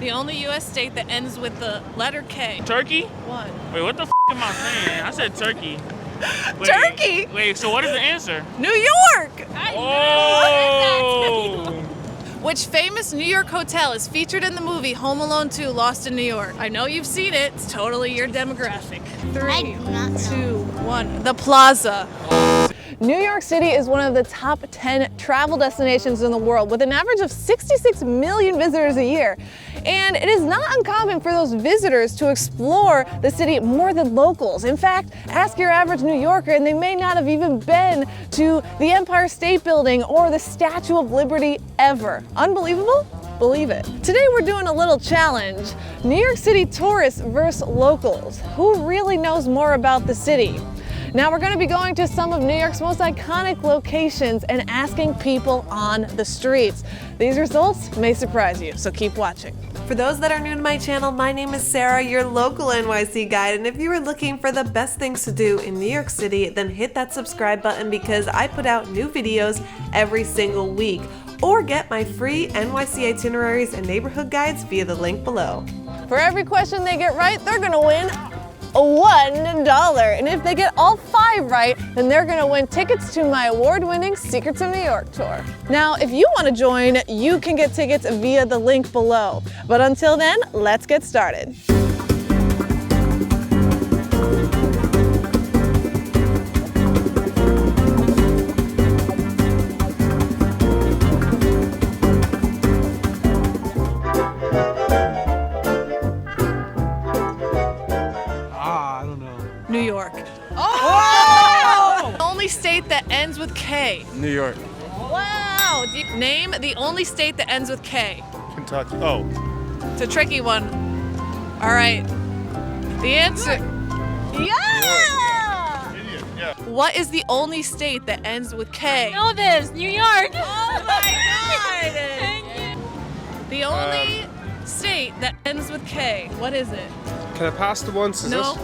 The only U.S. state that ends with the letter K. Turkey? 1. Wait, what the am I saying? I said Turkey. Wait, Turkey? Wait, so what is the answer? New York! Oh! Which famous New York hotel is featured in the movie Home Alone 2 Lost in New York? I know you've seen it. It's totally your demographic. 3, 2, 1. The Plaza. New York City is one of the top 10 travel destinations in the world with an average of 66 million visitors a year. And it is not uncommon for those visitors to explore the city more than locals. In fact, ask your average New Yorker and they may not have even been to the Empire State Building or the Statue of Liberty ever. Unbelievable? Believe it. Today we're doing a little challenge. New York City tourists versus locals. Who really knows more about the city? Now we're going to be going to some of New York's most iconic locations and asking people on the streets. These results may surprise you, so keep watching. For those that are new to my channel, my name is Sarah, your local NYC guide, and if you are looking for the best things to do in New York City, then hit that subscribe button because I put out new videos every single week. Or get my free NYC itineraries and neighborhood guides via the link below. For every question they get right, they're going to win $1. And if they get all 5 right, then they're gonna win tickets to my award-winning Secrets of New York tour. Now, if you wanna join, you can get tickets via the link below. But until then, let's get started. New York. Oh! Only state that ends with K. New York. Wow! Name the only state that ends with K. Kentucky. Oh. It's a tricky one. All right. The answer. Yeah! Idiot, yeah. What is the only state that ends with K? I know this, New York. Oh my God! Thank you. The only state that ends with K. What is it? Can I pass the one? No.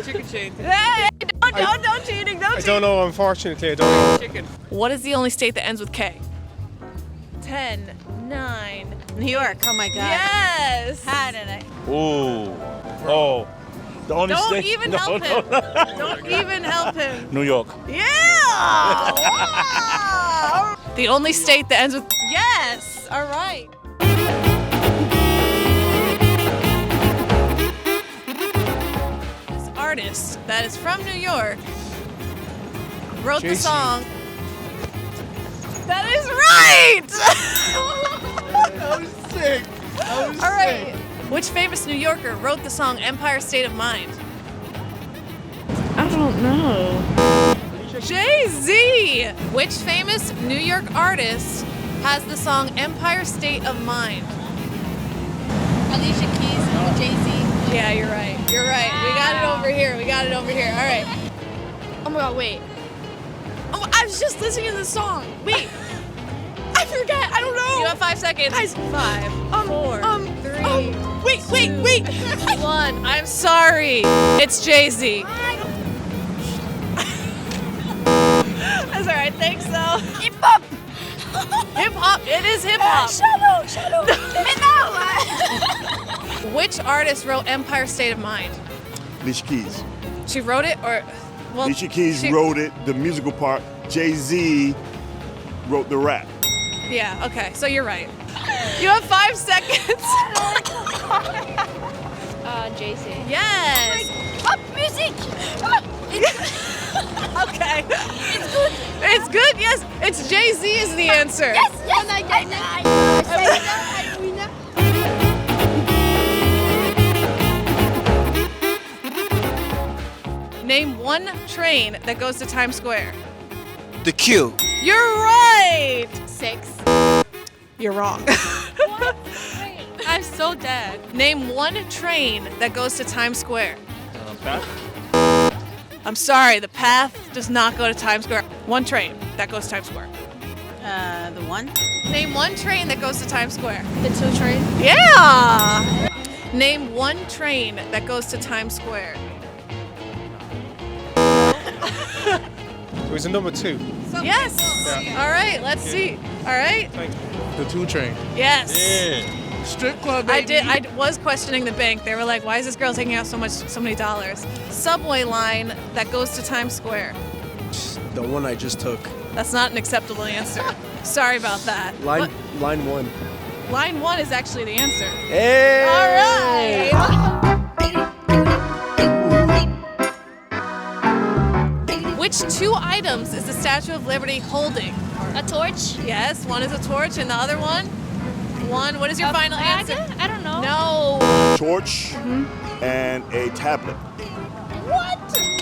Chicken chain. Hey! Don't cheating! Don't I cheat! don't know, unfortunately, I don't know. Chicken. What is the only state that ends with K? 10, 9. New York. Oh my God. Yes! How did I? Ooh. Oh. The only Don't state. even No, help no. him. Don't even help him. New York. Yeah! Wow! The only state that ends with yes. All right. This artist that is from New York wrote the Jazy. song. That is right. That was sick. That was All right. Which famous New Yorker wrote the song Empire State of Mind? I don't know. Jazy Z. Which famous New York artist has the song Empire State of Mind? Alicia Keys, Jazy Z. Yeah, you're right. You're right. We got it over here. We got it over here. All right. Oh my God, wait. Oh, I was just listening to the song. Wait. I forget. I don't know. You have 5 seconds. 5, 4, 3, wait. 1. I'm sorry. It's Jazy. That's all right. Thanks, though. Hip hop. Hip hop. It is hip hop. Shut up. Which artist wrote Empire State of Mind? Alicia Keys. She wrote it, or well, Alicia Keys she- wrote it, the musical part. Jay-Z wrote the rap. Yeah. Okay. So you're right. You have 5 seconds. Jazy. Yes. Pop music. Okay. It's good. It's good. Yes. It's Jay-Z is the answer. Yes. Name one train that goes to Times Square. The Q. You're right. 6. You're wrong. I'm so dead. Name one train that goes to Times Square. Pass? I'm sorry, the path does not go to Times Square. One train that goes to Times Square. The 1. Name one train that goes to Times Square. The 2 train. Yeah! Name one train that goes to Times Square. It was a number 2. Yes! Yeah. All right, let's see. All right? Thank you. The 2 train. Yes. Yeah. Strip club, baby. I was questioning the bank. They were like, why is this girl taking out so many dollars? Subway line that goes to Times Square. The one I just took. That's not an acceptable answer. Sorry about that. Line 1. Line 1 is actually the answer. Hey! All right. Which 2 items is the Statue of Liberty holding? A torch? Yes, one is a torch, and the other one? What is your final flag? answer? I don't know. No. Torch and a tablet. What?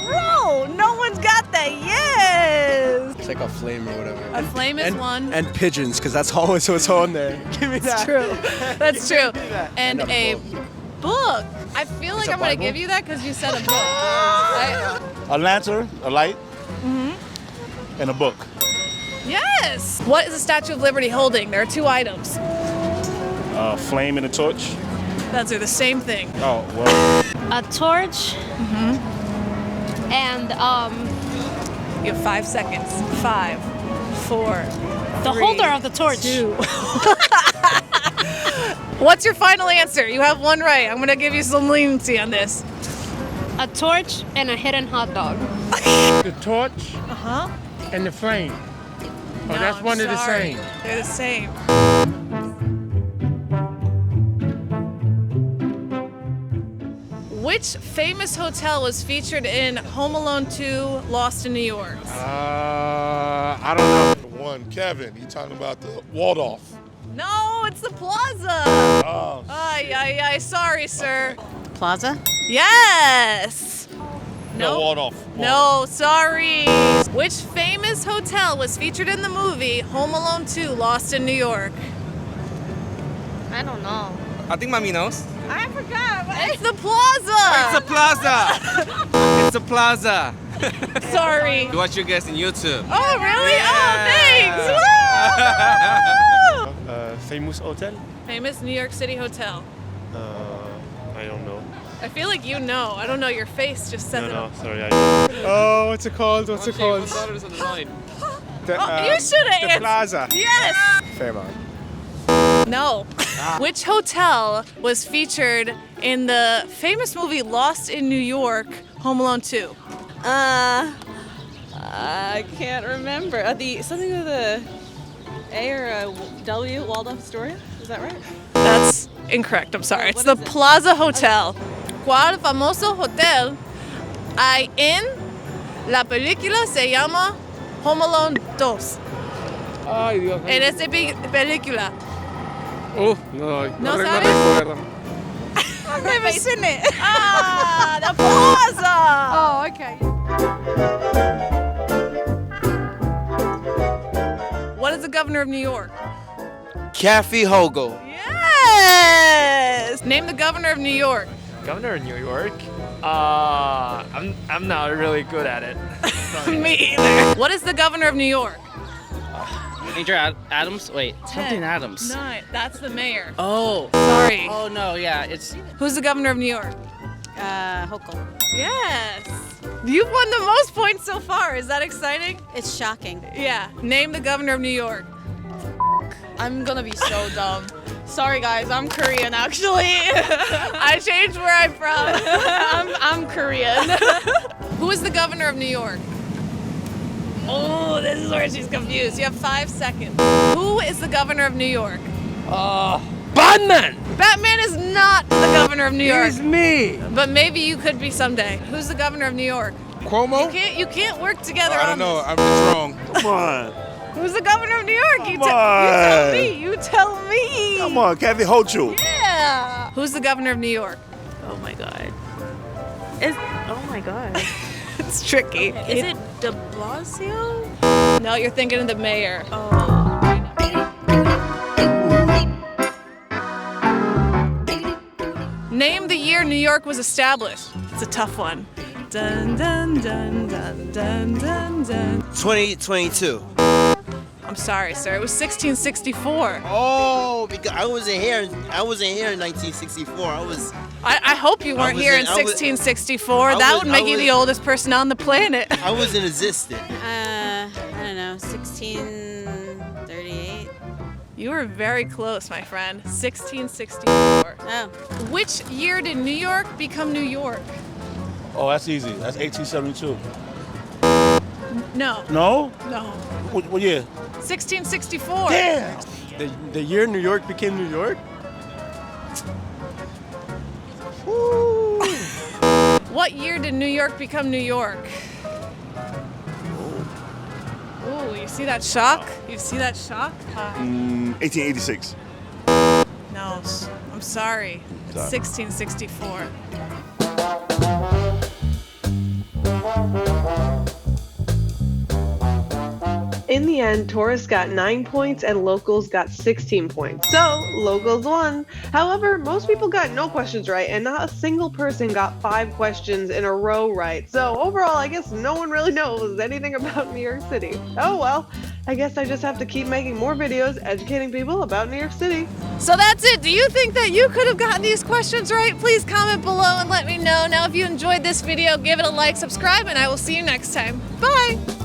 Bro, no one's got that. Yes. It's like a flame or whatever. A flame is one. And pigeons, because that's always what's on there. Give me that. True. That's true. And And a a book. I feel like a I'm going to Bible? give you that because you said a book. A lantern, a light, and a book. Yes. What is the Statue of Liberty holding? There are 2 items. A flame and a torch. Those are the same thing. Oh, well. A torch. And You have 5 seconds. 5, 4, the 3, holder of the torch. 2. What's your final answer? You have one right. I'm going to give you some leniency on this. A torch and a hidden hot dog. The torch and the flame. Oh, No, that's I'm one of the sorry. same. They're the same. Which famous hotel was featured in Home Alone 2, Lost in New York? I don't know. One, Kevin, you talking about the Waldorf. No, it's the Plaza. Oh, Ay, sorry, sir. Plaza? Yes. no, Waldorf. No, sorry. Which famous hotel was featured in the movie Home Alone 2, Lost in New York? I don't know. I think Mommy knows. I forgot. It's the Plaza. It's a plaza. It's a plaza. Sorry. Watch your guess on YouTube. Oh, really? Yeah. Oh, thanks. Woo! Famous hotel? Famous New York City hotel. I don't know. I feel like you know. I don't know. Your face just says it. Sorry. Oh, what's it called? What's it called? Oh, you should have The answered. Plaza. Yes. Fairmont. No. Which hotel was featured in the famous movie Lost in New York, Home Alone 2? I can't remember. Something with a A or a W, Waldorf Astoria? Is that right? That's incorrect. I'm sorry. It's the Plaza Hotel. ¿Cuál famoso hotel hay en la película se llama Home Alone 2? Ay, Dios. En esta película. No ¿No re- sabes? recuerdo. I've never seen it. Ah, the Plaza. Oh, okay. What is the governor of New York? Kathy Hochul. Yes. Name the governor of New York. Governor of New York? I'm not really good at it. Me either. What is the governor of New York? Andrew Adams? Wait, something Adams. 9. That's the mayor. Oh. Sorry. Oh no, yeah, it's Who's the governor of New York? Hochul. Yes. You've won the most points so far. Is that exciting? It's shocking. Yeah. Name the governor of New York. I'm gonna be so dumb. Sorry guys, I'm Korean actually. I changed where I'm from. I'm Korean. Who is the governor of New York? Oh, this is where she's confused. You have 5 seconds. Who is the governor of New York? Batman! Batman is not the governor of New York. It's me! But maybe you could be someday. Who's the governor of New York? Cuomo? You can't work together I on don't know. this. I'm just wrong. Come on. Who's the governor of New York? You Come tell on. me. You tell me. Come on, Kathy Hochul. Yeah. Who's the governor of New York? Oh my god. Oh my god. It's tricky. Is it de Blasio? No, you're thinking of the mayor. Name the year New York was established. It's a tough one. Dun dun dun dun dun dun dun. 2022. I'm sorry, sir. It was 1664. Oh, because I wasn't here in 1964. I hope you weren't here in 1664. That would make you the oldest person on the planet. I was in existence. I don't know, 1638. You were very close, my friend. 1664. Oh. Which year did New York become New York? Oh, that's easy. That's 1872. No. No? No. What year? 1664. Damn! The year New York became New York? What year did New York become New York? Ooh, you see that shock? You see that shock? 1886. No, I'm sorry. 1664. In the end, tourists got 9 points and locals got 16 points. So, locals won. However, most people got no questions right, and not a single person got 5 questions in a row right. So, overall, I guess no one really knows anything about New York City. Oh well, I guess I just have to keep making more videos educating people about New York City. So that's it. Do you think that you could have gotten these questions right? Please comment below and let me know. Now, if you enjoyed this video, give it a like, subscribe, and I will see you next time. Bye!